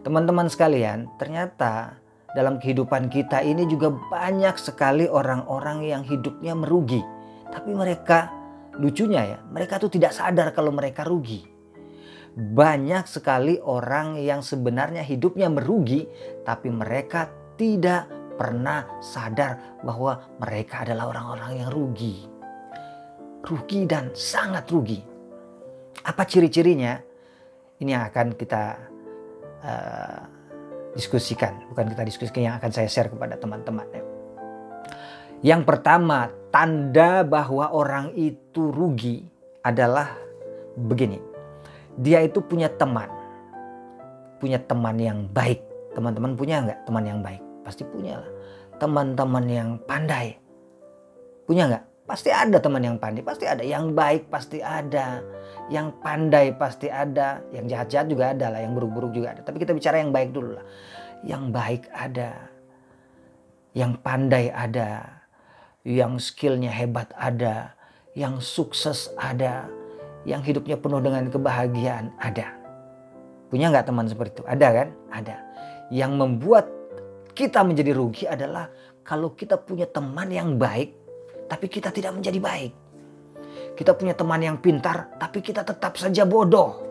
Teman-teman sekalian, ternyata dalam kehidupan kita ini juga banyak sekali orang-orang yang hidupnya merugi. Tapi mereka, lucunya ya, mereka tuh tidak sadar kalau mereka rugi. Banyak sekali orang yang sebenarnya hidupnya merugi, tapi mereka tidak pernah sadar bahwa mereka adalah orang-orang yang rugi. Rugi dan sangat rugi. Apa ciri-cirinya? Ini yang akan kita diskusikan. Bukan kita diskusikan, yang akan saya share kepada teman-teman. Yang pertama, tanda bahwa orang itu rugi adalah begini. Dia itu punya teman. Punya teman yang baik. Teman-teman punya nggak teman yang baik? Pasti punya lah. Teman-teman yang pandai. Punya nggak? Pasti ada teman yang pandai. Pasti ada. Yang baik pasti ada. Yang pandai pasti ada. Yang jahat-jahat juga ada lah. Yang buruk-buruk juga ada. Tapi kita bicara yang baik dulu lah. Yang baik ada. Yang pandai ada. Yang skillnya hebat ada. Yang sukses ada. Yang hidupnya penuh dengan kebahagiaan ada. Punya nggak teman seperti itu? Ada kan? Ada. Yang membuat kita menjadi rugi adalah kalau kita punya teman yang baik, tapi kita tidak menjadi baik. Kita punya teman yang pintar, tapi kita tetap saja bodoh.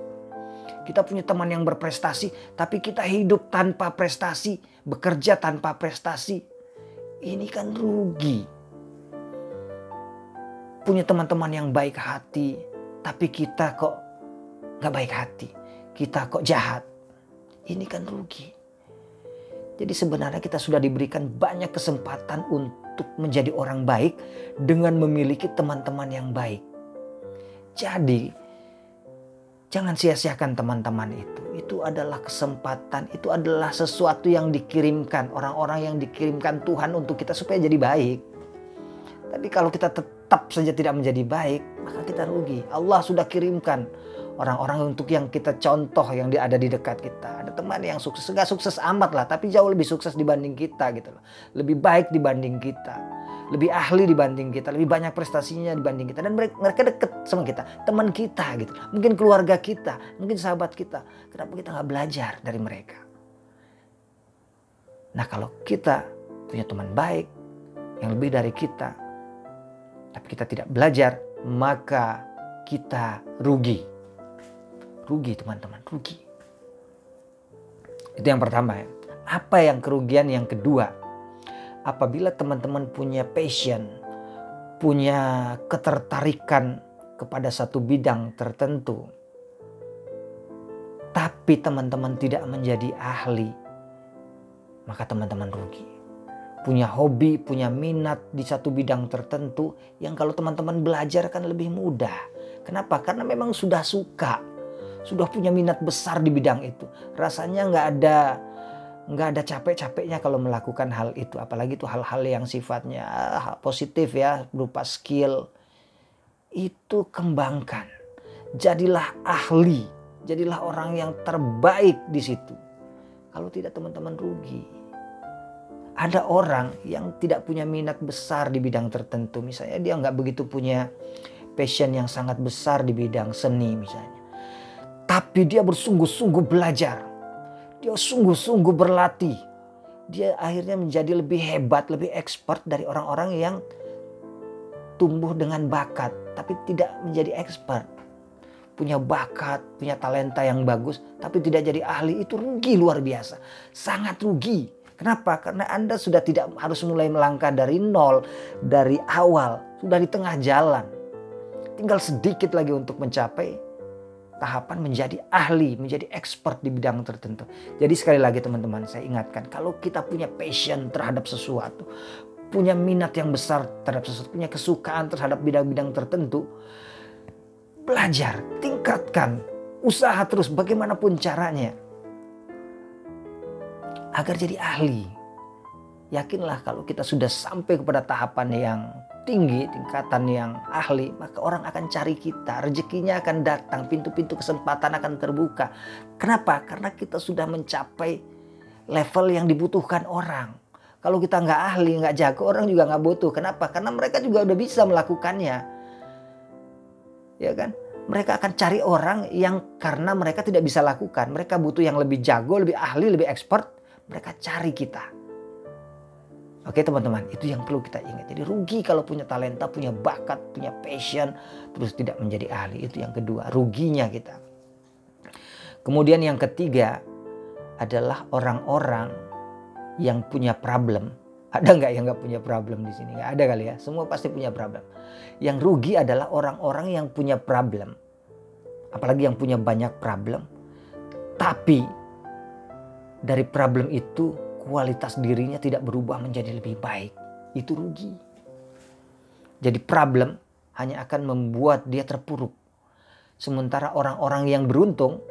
Kita punya teman yang berprestasi, tapi kita hidup tanpa prestasi, bekerja tanpa prestasi. Ini kan rugi. Punya teman-teman yang baik hati, tapi kita kok gak baik hati. Kita kok jahat. Ini kan rugi. Jadi sebenarnya kita sudah diberikan banyak kesempatan untuk menjadi orang baik dengan memiliki teman-teman yang baik. Jadi jangan sia-siakan teman-teman itu. Itu adalah kesempatan, itu adalah sesuatu yang dikirimkan. Orang-orang yang dikirimkan Tuhan untuk kita supaya jadi baik. Tapi kalau kita tetap saja tidak menjadi baik, maka kita rugi. Allah sudah kirimkan orang-orang untuk yang kita contoh, yang ada di dekat kita. Ada teman yang sukses, gak sukses amat lah, tapi jauh lebih sukses dibanding kita gitu loh. Lebih baik dibanding kita, lebih ahli dibanding kita, lebih banyak prestasinya dibanding kita. Dan mereka deket sama kita, teman kita gitu. Mungkin keluarga kita, mungkin sahabat kita. Kenapa kita gak belajar dari mereka? Nah, kalau kita punya teman baik yang lebih dari kita, tapi kita tidak belajar, maka kita rugi. Rugi teman-teman, rugi. Itu yang pertama ya. Apa yang kerugian yang kedua? Apabila teman-teman punya passion, punya ketertarikan kepada satu bidang tertentu, tapi teman-teman tidak menjadi ahli, maka teman-teman rugi. Punya hobi, punya minat di satu bidang tertentu yang kalau teman-teman belajar kan lebih mudah. Kenapa? Karena memang sudah suka. Sudah punya minat besar di bidang itu. Rasanya nggak ada capek-capeknya kalau melakukan hal itu. Apalagi itu hal-hal yang sifatnya positif ya, berupa skill. Itu kembangkan. Jadilah ahli. Jadilah orang yang terbaik di situ. Kalau tidak teman-teman rugi. Ada orang yang tidak punya minat besar di bidang tertentu. Misalnya dia nggak begitu punya passion yang sangat besar di bidang seni misalnya. Tapi dia bersungguh-sungguh belajar. Dia sungguh-sungguh berlatih. Dia akhirnya menjadi lebih hebat, lebih expert dari orang-orang yang tumbuh dengan bakat. Tapi tidak menjadi expert. Punya bakat, punya talenta yang bagus. Tapi tidak jadi ahli. Itu rugi luar biasa. Sangat rugi. Kenapa? Karena Anda sudah tidak harus mulai melangkah dari nol, dari awal. Sudah di tengah jalan. Tinggal sedikit lagi untuk mencapai tahapan menjadi ahli, menjadi expert di bidang tertentu. Jadi sekali lagi teman-teman, saya ingatkan, kalau kita punya passion terhadap sesuatu, punya minat yang besar terhadap sesuatu, punya kesukaan terhadap bidang-bidang tertentu, belajar, tingkatkan, usaha terus bagaimanapun caranya agar jadi ahli. Yakinlah kalau kita sudah sampai kepada tahapan yang tinggi, tingkatan yang ahli, maka orang akan cari kita, rezekinya akan datang, pintu-pintu kesempatan akan terbuka. Kenapa? Karena kita sudah mencapai level yang dibutuhkan orang. Kalau kita nggak ahli, nggak jago, orang juga nggak butuh. Kenapa? Karena mereka juga udah bisa melakukannya. Ya kan? mereka akan cari orang yang karena mereka tidak bisa lakukan. Mereka butuh yang lebih jago, lebih ahli, lebih expert. Mereka cari kita. Oke teman-teman, itu yang perlu kita ingat. Jadi rugi kalau punya talenta, punya bakat, punya passion, terus tidak menjadi ahli. Itu yang kedua, ruginya kita. Kemudian yang ketiga adalah orang-orang yang punya problem. Ada nggak yang nggak punya problem di sini? Nggak ada kali ya. Semua pasti punya problem. Yang rugi adalah orang-orang yang punya problem. Apalagi yang punya banyak problem. Tapi dari problem itu kualitas dirinya tidak berubah menjadi lebih baik. Itu rugi. Jadi problem hanya akan membuat dia terpuruk. Sementara orang-orang yang beruntung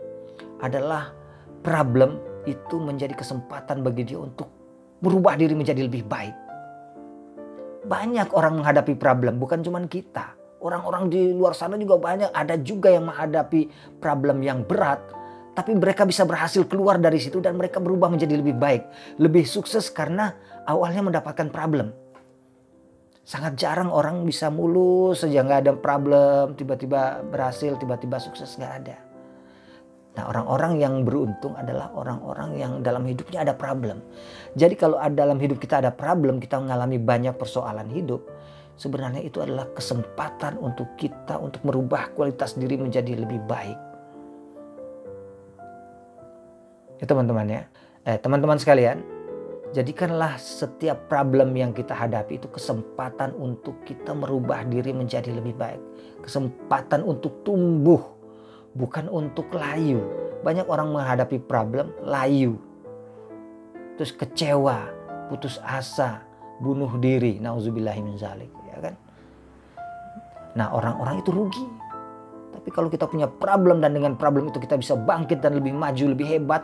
adalah problem itu menjadi kesempatan bagi dia untuk berubah diri menjadi lebih baik. Banyak orang menghadapi problem, bukan cuma kita. Orang-orang di luar sana juga banyak. Ada juga yang menghadapi problem yang berat, tapi mereka bisa berhasil keluar dari situ dan mereka berubah menjadi lebih baik. Lebih sukses karena awalnya mendapatkan problem. Sangat jarang orang bisa mulus saja nggak ada problem, tiba-tiba berhasil, tiba-tiba sukses, nggak ada. Nah, orang-orang yang beruntung adalah orang-orang yang dalam hidupnya ada problem. Jadi kalau dalam hidup kita ada problem, kita mengalami banyak persoalan hidup, sebenarnya itu adalah kesempatan untuk kita untuk merubah kualitas diri menjadi lebih baik. Ya teman-teman ya. Teman-teman sekalian, jadikanlah setiap problem yang kita hadapi itu kesempatan untuk kita merubah diri menjadi lebih baik. Kesempatan untuk tumbuh. Bukan untuk layu. Banyak orang menghadapi problem layu. Terus kecewa, putus asa, bunuh diri. Nauzubillahi min dzalik, ya kan? Nah, orang-orang itu rugi. Tapi kalau kita punya problem dan dengan problem itu kita bisa bangkit dan lebih maju, lebih hebat,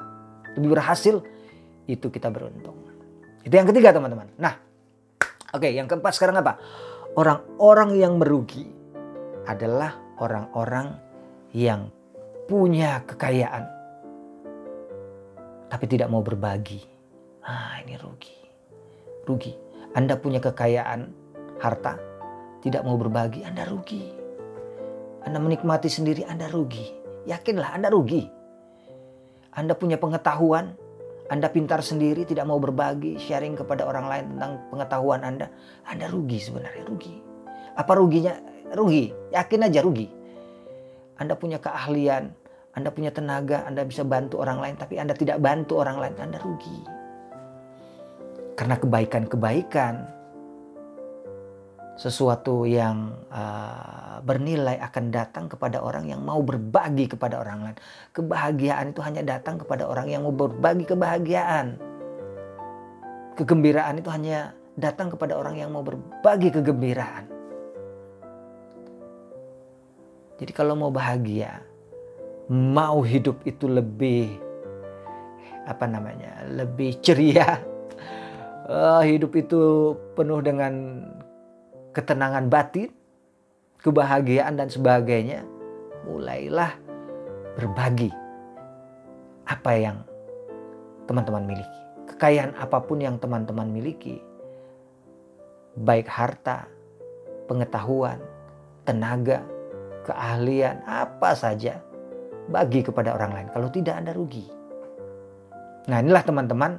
lebih berhasil, itu kita beruntung. Itu yang ketiga, teman-teman. Nah, oke, yang keempat sekarang apa? Orang-orang yang merugi adalah orang-orang yang punya kekayaan tapi tidak mau berbagi. Ini rugi. Rugi. Anda punya kekayaan harta, tidak mau berbagi, Anda rugi. Anda menikmati sendiri, Anda rugi. Yakinlah Anda rugi. Anda punya pengetahuan, Anda pintar sendiri, tidak mau berbagi, sharing kepada orang lain tentang pengetahuan Anda rugi sebenarnya, rugi. Apa ruginya? Rugi. Yakin aja rugi. Anda punya keahlian, Anda punya tenaga, Anda bisa bantu orang lain, tapi Anda tidak bantu orang lain, Anda rugi. Karena kebaikan-kebaikan, sesuatu yang bernilai akan datang kepada orang yang mau berbagi kepada orang lain. Kebahagiaan itu hanya datang kepada orang yang mau berbagi kebahagiaan. Kegembiraan itu hanya datang kepada orang yang mau berbagi kegembiraan. Jadi kalau mau bahagia, mau hidup itu lebih lebih ceria, hidup itu penuh dengan ketenangan batin, kebahagiaan dan sebagainya, mulailah berbagi apa yang teman-teman miliki. Kekayaan apapun yang teman-teman miliki, baik harta, pengetahuan, tenaga, keahlian, apa saja, bagi kepada orang lain. Kalau tidak, Anda rugi. Nah, inilah teman-teman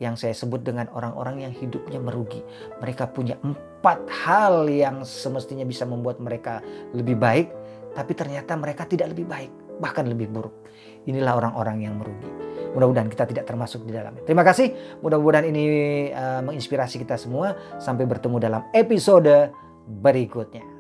yang saya sebut dengan orang-orang yang hidupnya merugi. Mereka punya 4 hal yang semestinya bisa membuat mereka lebih baik, tapi ternyata mereka tidak lebih baik, bahkan lebih buruk. Inilah orang-orang yang merugi. Mudah-mudahan kita tidak termasuk di dalamnya. Terima kasih. Mudah-mudahan ini menginspirasi kita semua. Sampai bertemu dalam episode berikutnya.